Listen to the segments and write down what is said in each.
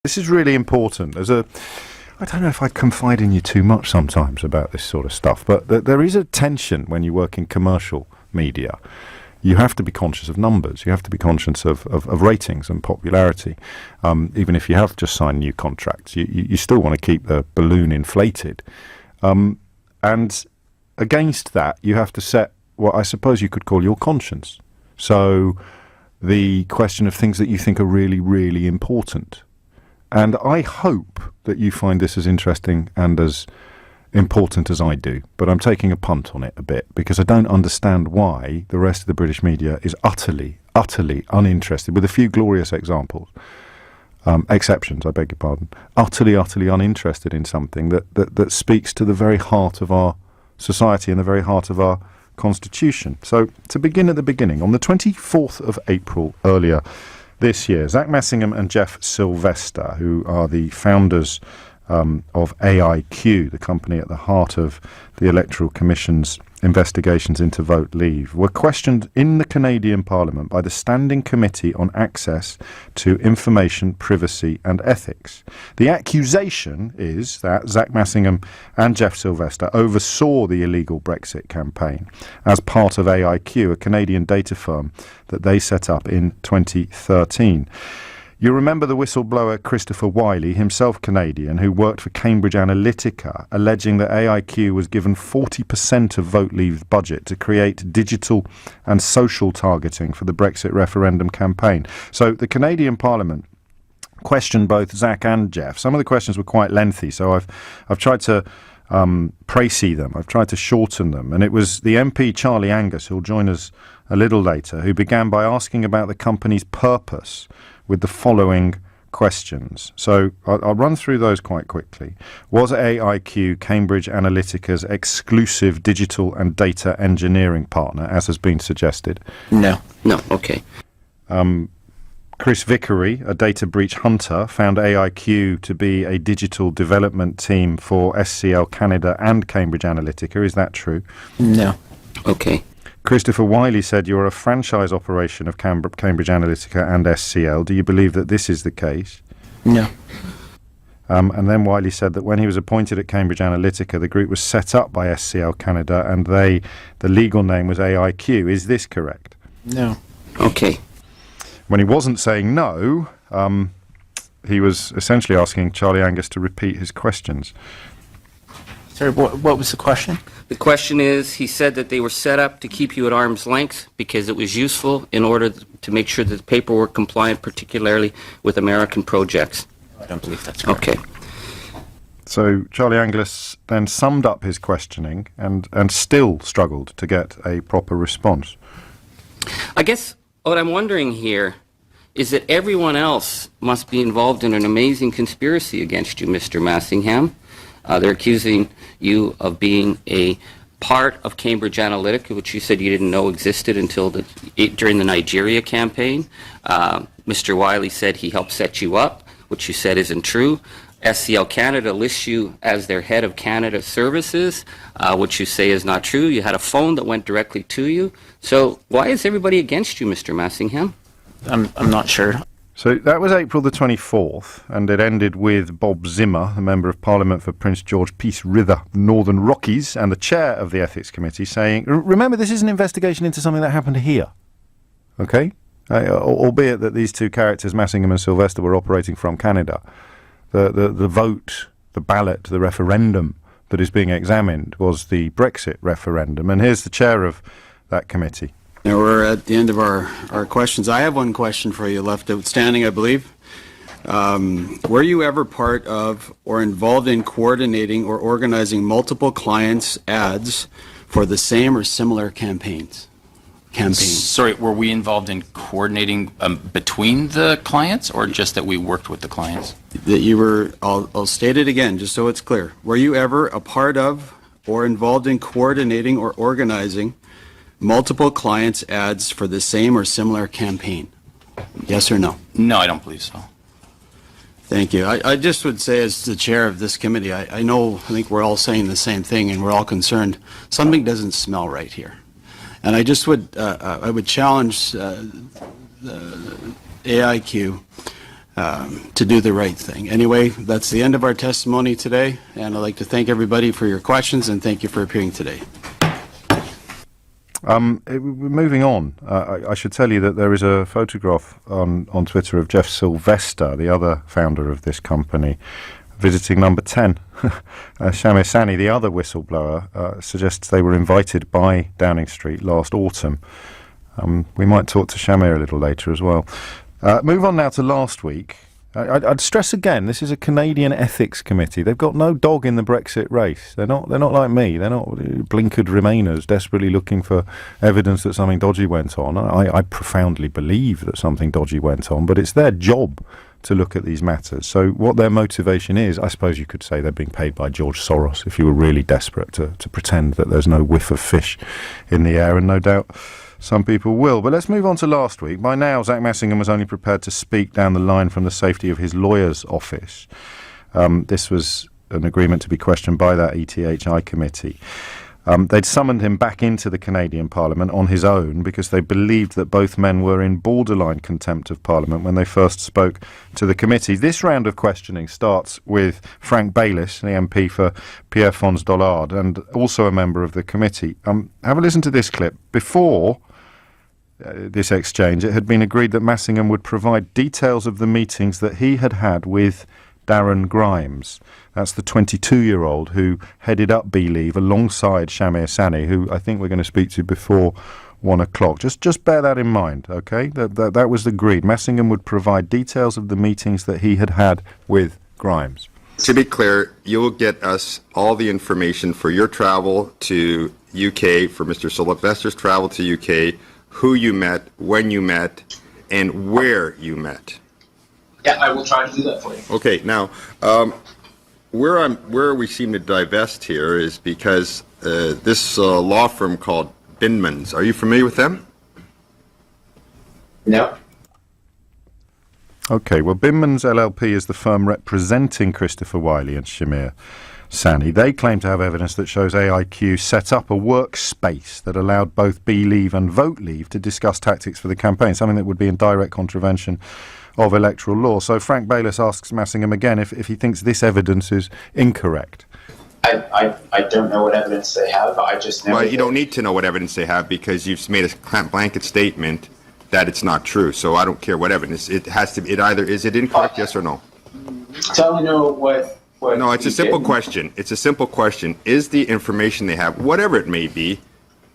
This is really important. I don't know if I confide in you too much sometimes about this sort of stuff, but there is a tension when you work in commercial media. You have to be conscious of numbers. You have to be conscious of ratings and popularity. Even if you have just signed new contracts, you still want to keep the balloon inflated. And against that, you have to set what I suppose you could call your conscience. So the question of things that you think are really, really important. And I hope that you find this as interesting and as important as I do. But I'm taking a punt on it a bit because I don't understand why the rest of the British media is utterly, utterly uninterested, with a few glorious examples, exceptions, I beg your pardon, utterly, utterly uninterested in something that speaks to the very heart of our society and the very heart of our constitution. So to begin at the beginning, on the 24th of April earlier this year, Zach Messingham and Jeff Sylvester, who are the founders of AIQ, the company at the heart of the Electoral Commission's investigations into vote leave, were questioned in the Canadian Parliament by the Standing Committee on Access to Information, Privacy and Ethics. The accusation is that Zach Messingham and Jeff Sylvester oversaw the illegal Brexit campaign as part of AIQ, a Canadian data firm that they set up in 2013. You remember the whistleblower Christopher Wylie, himself Canadian, who worked for Cambridge Analytica, alleging that AIQ was given 40% of Vote Leave's budget to create digital and social targeting for the Brexit referendum campaign. So the Canadian Parliament questioned both Zach and Jeff. Some of the questions were quite lengthy, so I've tried to précis them. I've tried to shorten them. And it was the MP Charlie Angus, who'll join us a little later, who began by asking about the company's purpose with the following questions. So I'll run through those quite quickly. Was AIQ Cambridge Analytica's exclusive digital and data engineering partner, as has been suggested? No, okay. Chris Vickery, a data breach hunter, found AIQ to be a digital development team for SCL Canada and Cambridge Analytica. Is that true? No, okay. Christopher Wylie said you're a franchise operation of Cambridge Analytica and SCL. Do you believe that this is the case? No. And then Wylie said that when he was appointed at Cambridge Analytica, the group was set up by SCL Canada and the legal name was AIQ. Is this correct? No. Okay. When he wasn't saying no, he was essentially asking Charlie Angus to repeat his questions. Sorry, what was the question? The question is, he said that they were set up to keep you at arm's length because it was useful in order to make sure that the paperwork compliant, particularly with American projects. I don't believe that's correct. Okay. So Charlie Angus then summed up his questioning and still struggled to get a proper response. I guess what I'm wondering here is that everyone else must be involved in an amazing conspiracy against you, Mr. Messingham. They're accusing you of being a part of Cambridge Analytica, which you said you didn't know existed until during the Nigeria campaign. Mr. Wylie said he helped set you up, which you said isn't true. SCL Canada lists you as their head of Canada services, which you say is not true. You had a phone that went directly to you. So why is everybody against you, Mr. Messingham? I'm not sure. So that was April the 24th, and it ended with Bob Zimmer, the Member of Parliament for Prince George Peace River, Northern Rockies, and the chair of the Ethics Committee saying, remember, this is an investigation into something that happened here. Okay? Albeit that these two characters, Messingham and Sylvester, were operating from Canada. The vote, the ballot, the referendum that is being examined was the Brexit referendum. And here's the chair of that committee. Now we're at the end of our questions. I have one question for you left outstanding, I believe. Were you ever part of or involved in coordinating or organizing multiple clients' ads for the same or similar campaigns? Sorry, were we involved in coordinating between the clients or just that we worked with the clients? That you were, I'll state it again just so it's clear. Were you ever a part of or involved in coordinating or organizing multiple clients' ads for the same or similar campaign? Yes or no? No, I don't believe so. Thank you. I just would say, as the chair of this committee, I think we're all saying the same thing and we're all concerned. Something doesn't smell right here. And I just would, I would challenge AIQ to do the right thing. Anyway, that's the end of our testimony today, and I'd like to thank everybody for your questions, and thank you for appearing today. Moving on, I should tell you that there is a photograph on Twitter of Jeff Sylvester, the other founder of this company, visiting number 10. Shamir Sani, the other whistleblower, suggests they were invited by Downing Street last autumn. We might talk to Shamir a little later as well. Move on now to last week. I'd stress again, this is a Canadian ethics committee. They've got no dog in the Brexit race. They're not like me. They're not blinkered Remainers desperately looking for evidence that something dodgy went on. I profoundly believe that something dodgy went on, but it's their job to look at these matters. So what their motivation is, I suppose you could say they're being paid by George Soros if you were really desperate to pretend that there's no whiff of fish in the air, and no doubt some people will. But let's move on to last week. By now, Zach Massingham was only prepared to speak down the line from the safety of his lawyer's office. This was an agreement to be questioned by that ETHI committee. They'd summoned him back into the Canadian Parliament on his own because they believed that both men were in borderline contempt of Parliament when they first spoke to the committee. This round of questioning starts with Frank Bayliss, the MP for Pierrefonds-Dollard, and also a member of the committee. Have a listen to this clip. Before this exchange, it had been agreed that Massingham would provide details of the meetings that he had had with Darren Grimes. That's the 22-year-old who headed up Believe alongside Shamir Sani, who I think we're going to speak to before 1 o'clock. Just bear that in mind, okay? That was agreed. Massingham would provide details of the meetings that he had had with Grimes. To be clear, you will get us all the information for your travel to UK, for Mr. Sylvester's travel to UK, who you met, when you met, and where you met. Yeah, I will try to do that for you. Okay, now, where we seem to divest here is because this law firm called Binmans. Are you familiar with them? No. Okay, well, Binmans LLP is the firm representing Christopher Wiley and Shamir Sani. They claim to have evidence that shows AIQ set up a workspace that allowed both Believe and Vote Leave to discuss tactics for the campaign, something that would be in direct contravention of electoral law. So Frank Bayliss asks Massingham again if he thinks this evidence is incorrect. I don't know what evidence they have. I just know. Well, you don't need to know what evidence they have because you've made a blanket statement that it's not true. So I don't care what evidence. It has to be. It either is it incorrect, yes or no. Tell me what. No, it's a simple question. It's a simple question. Is the information they have, whatever it may be,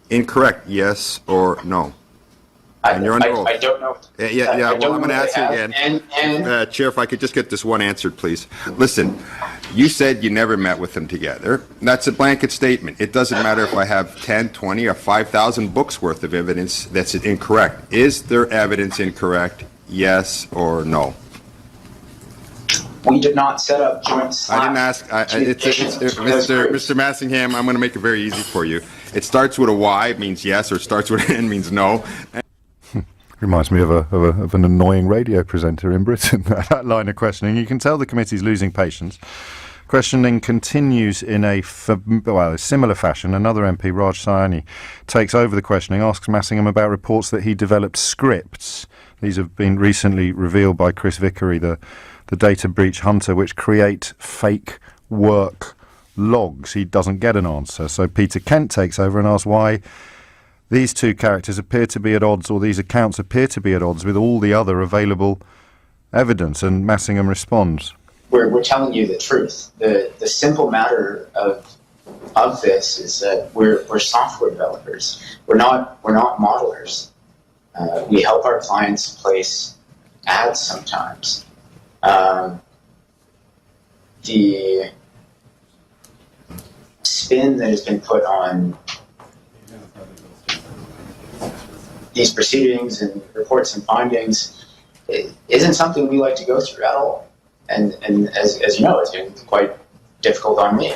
incorrect, yes or no? And you're on the roll. I don't know. Yeah. Well, I'm going to ask you again. Chair, if I could just get this one answered, please. Listen, you said you never met with them together. That's a blanket statement. It doesn't matter if I have 10, 20, or 5,000 books worth of evidence that's incorrect. Is there evidence incorrect, yes or no? We did not set up joint Slack. I didn't ask. Mr. Massingham, I'm going to make it very easy for you. It starts with a Y, it means yes, or it starts with an N, means no. Reminds me of an annoying radio presenter in Britain, that line of questioning. You can tell the committee's losing patience. Questioning continues in a similar fashion. Another MP, Raj Sayani, takes over the questioning, asks Massingham about reports that he developed scripts. These have been recently revealed by Chris Vickery, the data breach hunter, which create fake work logs. He doesn't get an answer. So Peter Kent takes over and asks why these two characters appear to be at odds, or these accounts appear to be at odds with all the other available evidence. And Massingham responds. We're telling you the truth. The simple matter of this is that we're software developers. We're not modelers. We help our clients place ads sometimes. The spin that has been put on these proceedings and reports and findings isn't something we like to go through at all. And as you know, it's been quite difficult on me.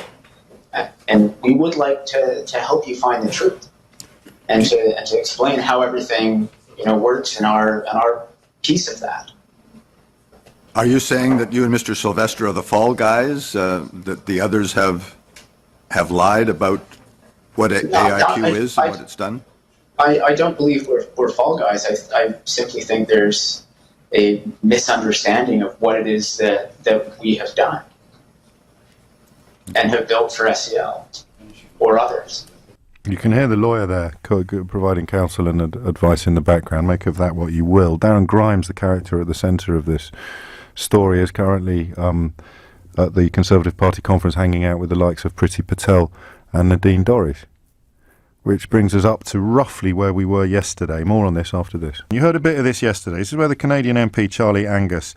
And we would like to help you find the truth and to explain how everything works in our piece of that. Are you saying that you and Mr. Sylvester are the fall guys? That the others have lied about what AIQ is and what it's done? I don't believe we're fall guys. I simply think there's a misunderstanding of what it is that we have done and have built for SEL or others. You can hear the lawyer there providing counsel and advice in the background. Make of that what you will. Darren Grimes, the character at the centre of this story, is currently at the Conservative Party conference hanging out with the likes of Priti Patel and Nadine Dorries, which brings us up to roughly where we were yesterday. More on this after this. You heard a bit of this yesterday. This is where the Canadian MP Charlie Angus,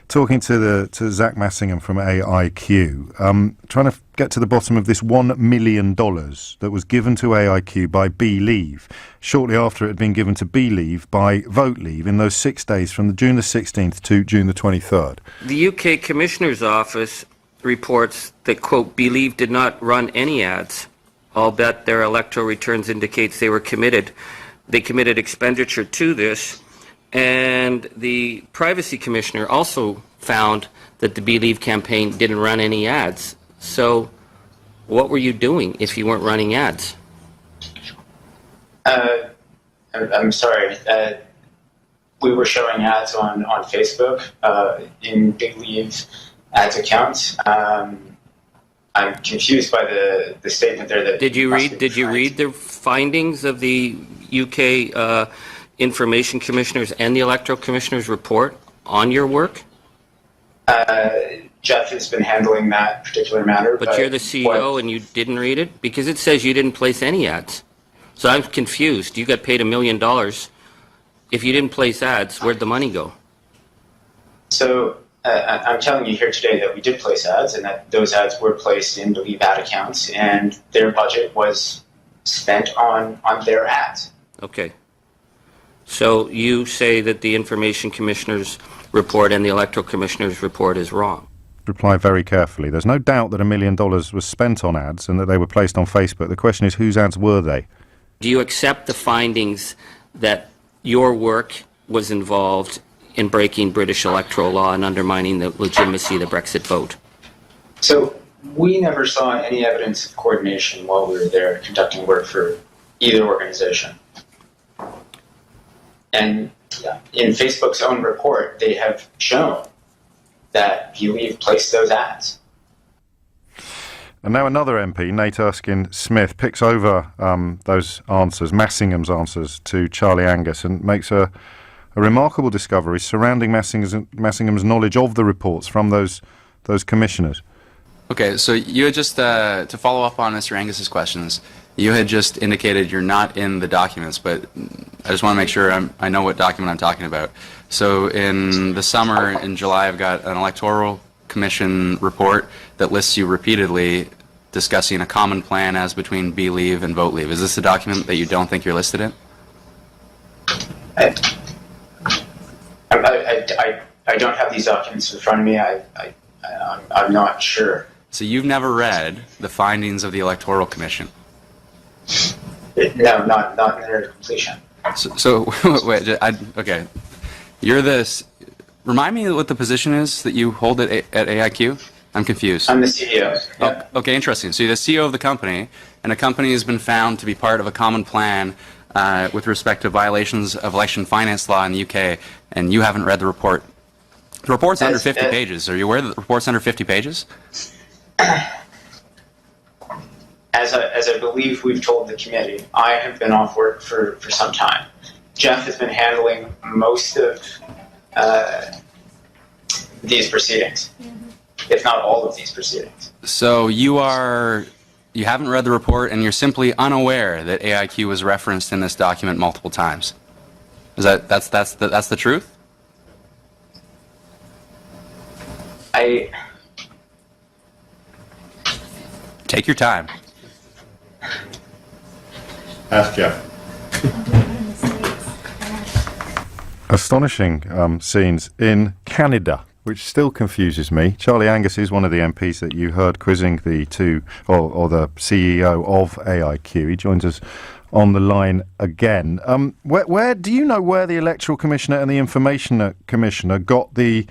talking to Zach Massingham from AIQ, trying to get to the bottom of this $1 million that was given to AIQ by Believe shortly after it had been given to Believe by Vote Leave in those 6 days from June the 16th to June the 23rd. The UK Commissioner's Office reports that, quote, Believe did not run any ads. I'll bet their electoral returns indicates they were committed. They committed expenditure to this. And the Privacy Commissioner also found that the Believe campaign didn't run any ads. So what were you doing if you weren't running ads? I'm sorry. We were showing ads on Facebook in Believe ads accounts. I'm confused by the statement there. That Did you read the findings of the UK Information Commissioners and the Electoral Commissioners report on your work? Jeff has been handling that particular matter. But you're the CEO and you didn't read it? Because it says you didn't place any ads. So I'm confused. You got paid $1 million. If you didn't place ads, where'd the money go? So I'm telling you here today that we did place ads and that those ads were placed in Believe ad accounts and their budget was spent on their ads. Okay. So you say that the Information Commissioner's report and the Electoral Commissioner's report is wrong. Reply very carefully. There's no doubt that $1 million was spent on ads and that they were placed on Facebook. The question is, whose ads were they? Do you accept the findings that your work was involved in breaking British electoral law and undermining the legitimacy of the Brexit vote? So we never saw any evidence of coordination while we were there conducting work for either organization. And in Facebook's own report, they have shown that Believe placed those ads. And now another MP, Nate Erskine-Smith, picks over those answers, Massingham's answers to Charlie Angus, and makes a remarkable discovery surrounding Massingham's knowledge of the reports from those commissioners. Okay, so you had just, to follow up on Mr. Angus's questions, you had just indicated you're not in the documents, but I just want to make sure I know what document I'm talking about. So in the summer, in July, I've got an electoral commission report that lists you repeatedly discussing a common plan as between Believe and Vote Leave. Is this the document that you don't think you're listed in? I don't have these documents in front of me. I'm not sure. So you've never read the findings of the Electoral Commission? No, not in their completion. So wait, okay. You're this. Remind me what the position is that you hold at AIQ. I'm confused. I'm the CEO. Yeah. Oh, okay, interesting. So you're the CEO of the company, and the company has been found to be part of a common plan with respect to violations of election finance law in the UK, and you haven't read the report. The report's under 50 pages. Are you aware that the report's under 50 pages? As I believe we've told the committee, I have been off work for some time. Jeff has been handling most of these proceedings, if not all of these proceedings. So you haven't read the report, and you're simply unaware that AIQ was referenced in this document multiple times. Is that's the truth? Take your time. Ask Jeff. Astonishing scenes in Canada, which still confuses me. Charlie Angus is one of the MPs that you heard quizzing the the CEO of AIQ. He joins us on the line again. Where do you know where the Electoral Commissioner and the Information Commissioner got the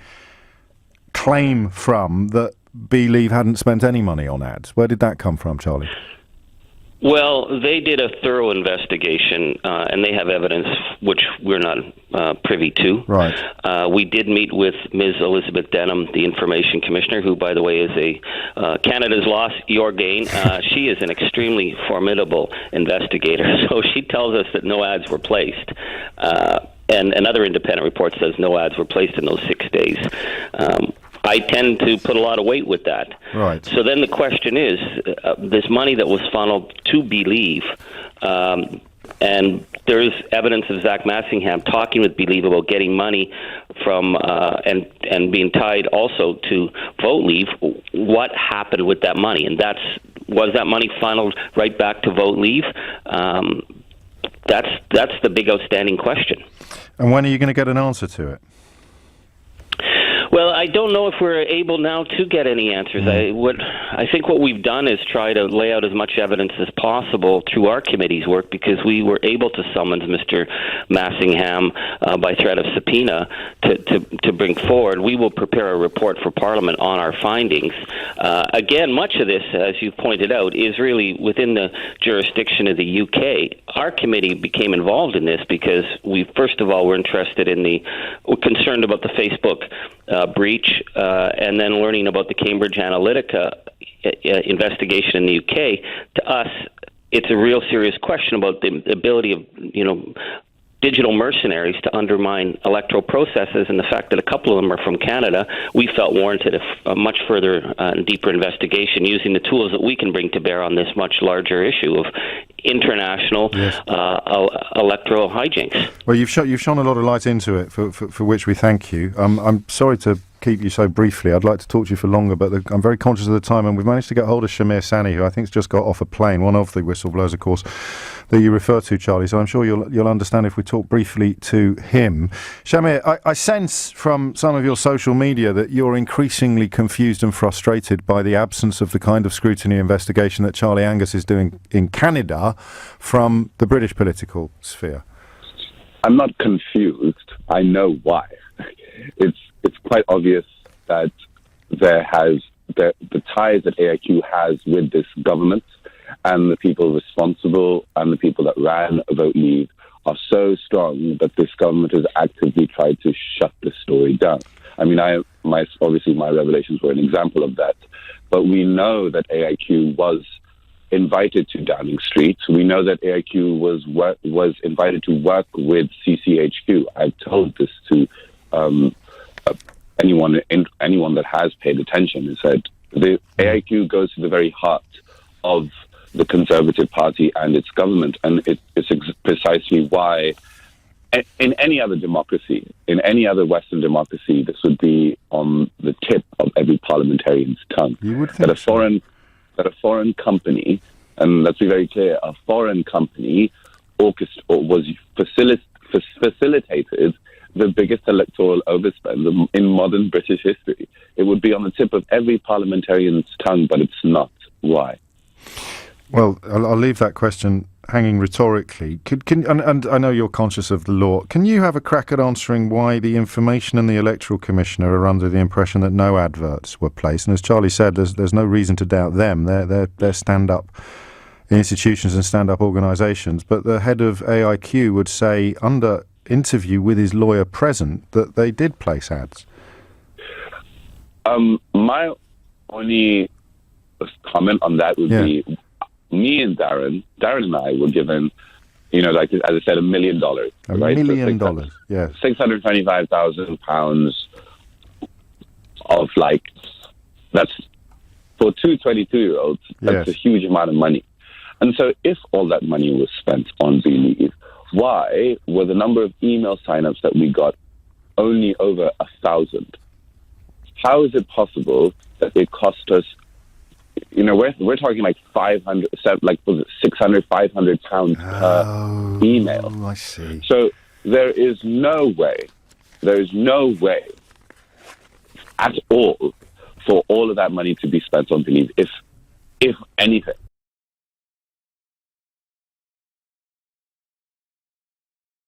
claim from that Believe hadn't spent any money on ads? Where did that come from, Charlie? Well, they did a thorough investigation, and they have evidence which we're not privy to. Right. We did meet with Ms. Elizabeth Denham, the Information Commissioner, who, by the way, is a Canada's loss, your gain. She is an extremely formidable investigator. So she tells us that no ads were placed. And another independent report says no ads were placed in those 6 days. I tend to put a lot of weight with that. Right. So then the question is, this money that was funneled to Believe, and there's evidence of Zach Massingham talking with Believe about getting money from and being tied also to Vote Leave. What happened with that money? And was that money funneled right back to Vote Leave? That's the big outstanding question. And when are you going to get an answer to it? Well, I don't know if we're able now to get any answers. I think what we've done is try to lay out as much evidence as possible through our committee's work, because we were able to summons Mr. Massingham by threat of subpoena to bring forward. We will prepare a report for Parliament on our findings. Again, much of this, as you pointed out, is really within the jurisdiction of the UK. Our committee became involved in this because we, first of all, were interested in we're concerned about the Facebook breach, and then learning about the Cambridge Analytica investigation in the UK. To us, it's a real serious question about the ability of, digital mercenaries to undermine electoral processes, and the fact that a couple of them are from Canada, we felt warranted a much further and deeper investigation using the tools that we can bring to bear on this much larger issue of international electoral hijinks. Well, you've shone a lot of light into it, for which we thank you. I'm sorry to keep you so briefly. I'd like to talk to you for longer, but I'm very conscious of the time, and we've managed to get hold of Shamir Sani, who I think has just got off a plane, one of the whistleblowers, of course, that you refer to, Charlie, so I'm sure you'll understand if we talk briefly to him. Shamir, I sense from some of your social media that you're increasingly confused and frustrated by the absence of the kind of scrutiny investigation that Charlie Angus is doing in Canada from the British political sphere. I'm not confused. I know why. It's quite obvious that the ties that AIQ has with this government and the people responsible and the people that ran Vote Leave are so strong that this government has actively tried to shut the story down. I mean, obviously my revelations were an example of that, but we know that AIQ was invited to Downing Street. We know that AIQ was invited to work with CCHQ. I've told this to anyone that has paid attention, is that the AIQ goes to the very heart of the Conservative Party and its government, and it's precisely why in any other democracy, in any other Western democracy, this would be on the tip of every parliamentarian's tongue. You would think that a foreign company, and let's be very clear, a foreign company facilitated the biggest electoral overspend in modern British history. It would be on the tip of every parliamentarian's tongue, but it's not. Why? Well, I'll leave that question hanging rhetorically. And I know you're conscious of the law. Can you have a crack at answering why the Information and the Electoral Commissioner are under the impression that no adverts were placed? And as Charlie said, there's no reason to doubt them. They're stand-up institutions and stand-up organisations. But the head of AIQ would say, under interview with his lawyer present, that they did place ads. My only comment on that would be, me and Darren and I were given, like as I said, $1 million. $1 million, yes. £625,000 of that's for two 22-year-olds, that's a huge amount of money. And so if all that money was spent on Believe, why were the number of email signups that we got only over 1,000? How is it possible that it cost us, we're talking 500, was it 600, 500 pounds per email? Oh, I see. So there is no way at all for all of that money to be spent on Believe. If anything,